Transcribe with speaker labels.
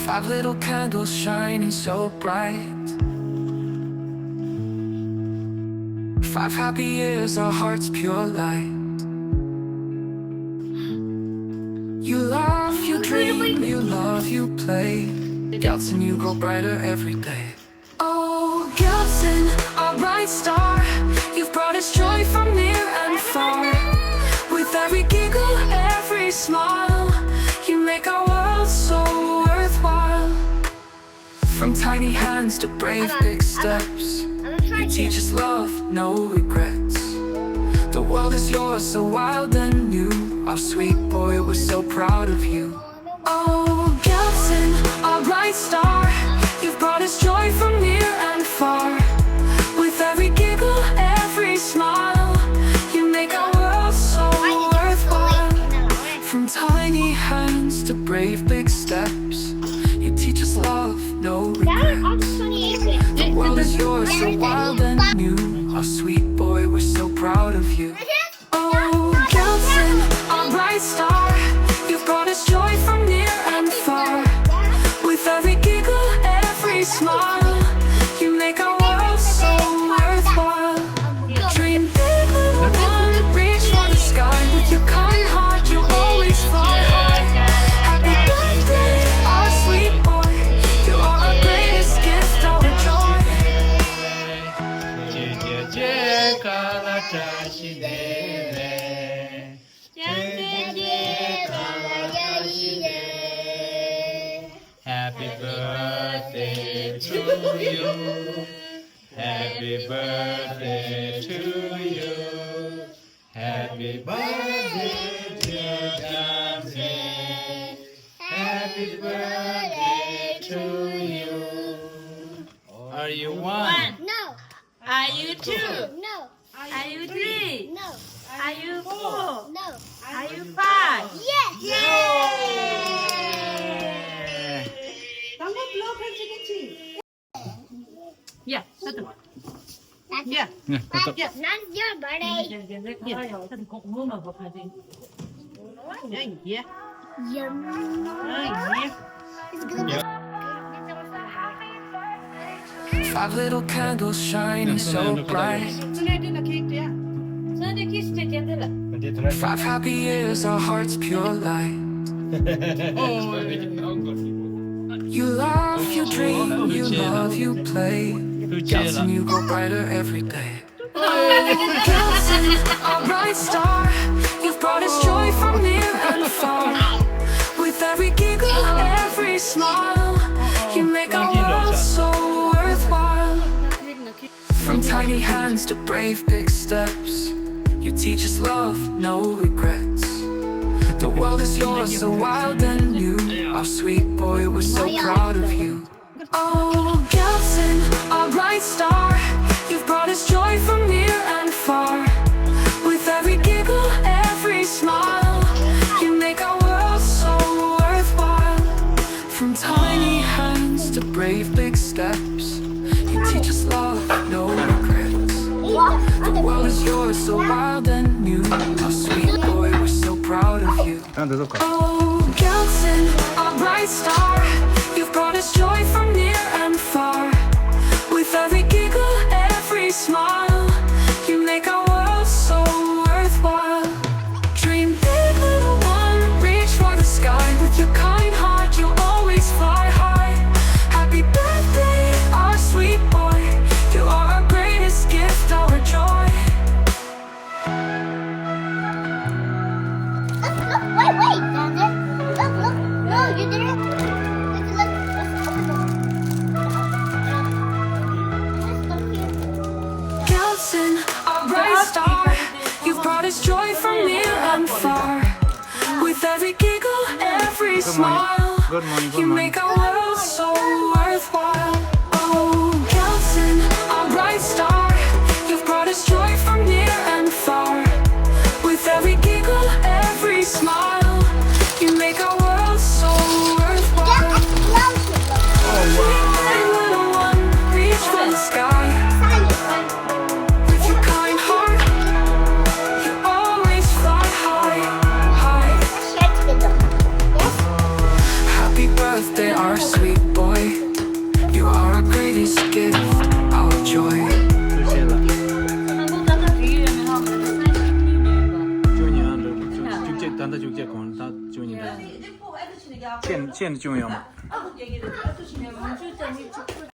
Speaker 1: 5 little candles shining so bright. 5 happy years, our hearts pure light. You laugh, you dream, you love, you play. Gelson, you grow brighter every day. Oh, Gelson, our bright star, you've brought us joy from near and far. With every giggle, every smile, you make our world so worthwhile. From tiny hands to brave big steps, you teach us love, no regrets. The world is yours, so wild and new. Our sweet boy, we're so proud of you. Oh, Gelson, our bright star, you've brought us joy from near and far. With every giggle, every smile, you make our world so worthwhile. From tiny hands to brave big steps, you teach us love, no regrets. The world is yours, so wild and new. Our sweet boy, we're so proud of you. Oh, Gelson, our bright star, you've brought us joy from near and far. With every giggle, every smile, you make our world so worthwhile. Dream big, little one, reach for the sky. With your kind heart, you always fly high. Happy birthday, our sweet boy, you are our greatest gift, our joy.
Speaker 2: Happy birthday to you. Happy birthday to you. Happy birthday, dear Johnson. Happy birthday to you. Are you one?
Speaker 3: No.
Speaker 4: Are you two?
Speaker 3: No.
Speaker 4: Are you three?
Speaker 3: No.
Speaker 4: Are you four?
Speaker 3: No.
Speaker 4: Are you five?
Speaker 3: Yes.
Speaker 4: Yeah, that's the one.
Speaker 3: That's
Speaker 4: Yeah.
Speaker 3: That's not your birthday.
Speaker 4: Yeah.
Speaker 3: Yum.
Speaker 4: Yeah.
Speaker 3: It's gonna
Speaker 1: 5 little candles shining so bright. 5 happy years, our hearts pure light. You laugh, you dream, you love, you play. Gelson, you grow brighter every day. Oh, Gelson, our bright star, you've brought us joy from near and far. With every giggle, every smile, you make our world so worthwhile. From tiny hands to brave big steps, you teach us love, no regrets. The world is yours, so wild and new. Our sweet boy, we're so proud of you. Oh, Gelson, our bright star, you've brought us joy from near and far. With every giggle, every smile, you make our world so worthwhile. From tiny hands to brave big steps, you teach us love, no regrets. The world is yours, so wild and new. Our sweet boy, we're so proud of you. Oh, Gelson, our bright star, you've brought us joy from near and far. With every giggle, every smile, you make our world so worthwhile. Dream big, little one, reach for the sky. With your kind heart, you'll always fly high. Happy birthday, our sweet boy, you are our greatest gift, our joy.
Speaker 3: Look, wait, Dad. Look. No, you didn't. Look. Let's open it.
Speaker 1: Gelson, our bright star, you've brought us joy from near and far. With every giggle, every smile, you make our world so worthwhile. Oh, Gelson, our bright star, you've brought us joy from near and far. With every giggle, every smile, you make our world so worthwhile. Dream, little one, reach for the sky. With your kind heart, you always fly high, high. Happy birthday. birthday, our sweet boy. You are our greatest gift, our joy.
Speaker 2: 就谢了。 단다 죽제 건 다 중이다. 첸 중요 마.